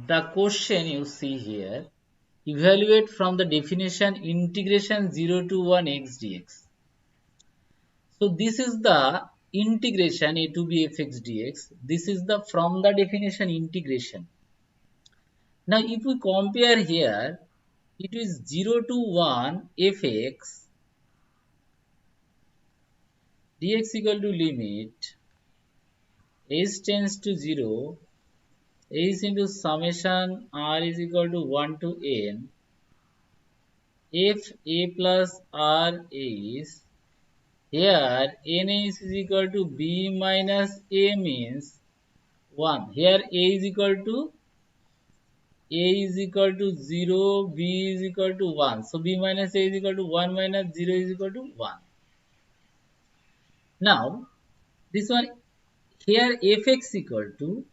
the question you see here, evaluate from the definition integration 0 to 1 x dx. So this is the integration a to b fx dx. This is the from the definition integration. Now if we compare here, it is 0 to 1 fx dx equal to limit h tends to 0 is into summation r is equal to 1 to n if a plus r is here n is equal to b minus a means 1. Here a is equal to 0, b is equal to 1. So b minus a is equal to 1 minus 0 is equal to 1. Now this one here fx equal to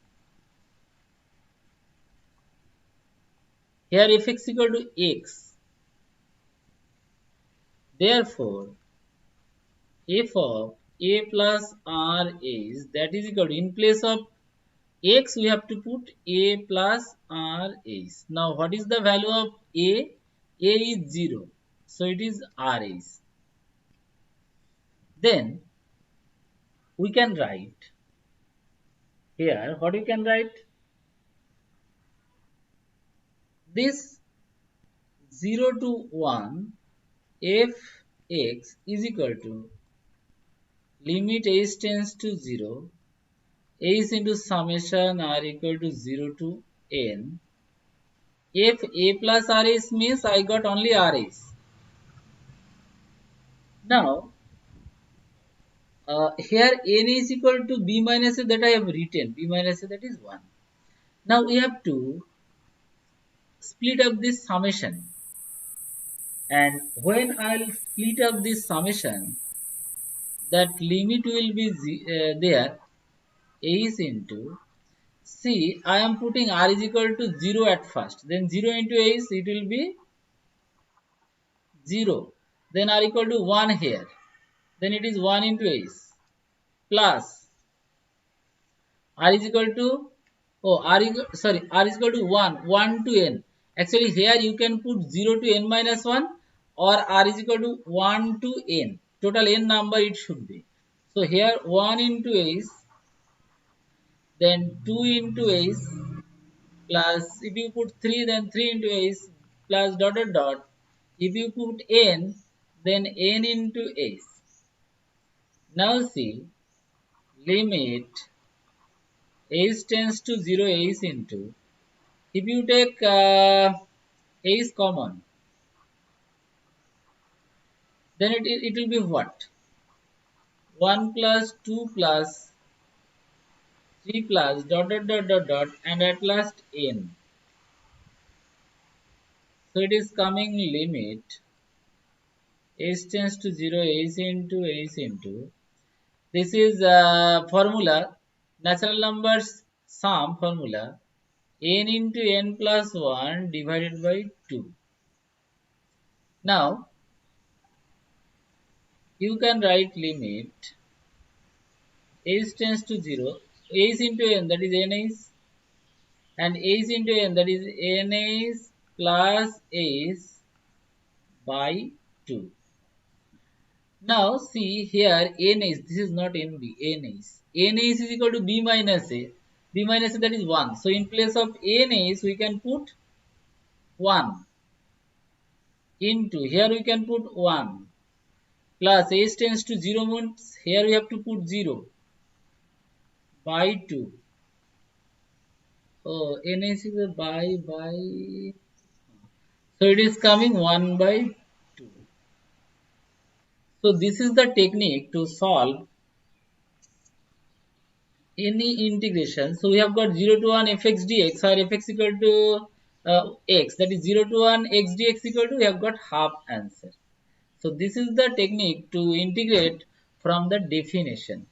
here fx equal to x. Therefore f of a plus r is that is equal to in place of x we have to put a plus r is. Now what is the value of a? A is 0. So it is r is. Then we can write here what we can write? This 0 to 1 fx is equal to limit h tends to 0 is into summation r equal to 0 to n. If a plus r is means I got only r is. Now here n is equal to b minus a that I have written. B minus a that is 1. Now we have to split up this summation. And when I'll split up this summation, that limit will be there is into see I am putting r is equal to 0 at first, then 0 into is it will be 0, then r equal to 1 here, then it is 1 into is plus r is equal to r is equal to 1 to n. Actually here you can put 0 to n minus 1 or r is equal to 1 to n, total n number it should be. So here 1 into is, then 2 into is plus if you put 3 then 3 into is plus dot dot dot. If you put n then n into is. Now see limit is tends to 0 is into if you take is common then it will be what? 1 plus 2 plus 3 plus dot dot dot dot dot and at last n. So it is coming limit h tends to 0 is into this is formula natural numbers sum formula n into n plus 1 divided by 2. Now you can write limit h tends to 0 is into n that is n is and is into n that is n is plus is by 2. Now see here n is, this is not nb, n is equal to b minus a that is 1. So in place of n is we can put 1 into here we can put 1 plus h tends to 0 means here we have to put 0 by 2. Oh, n is equal by so it is coming 1 by 2. So this is the technique to solve any integration. So we have got 0 to 1 fx dx or fx equal to x, that is 0 to 1 x dx equal to we have got half answer. So this is the technique to integrate from the definition.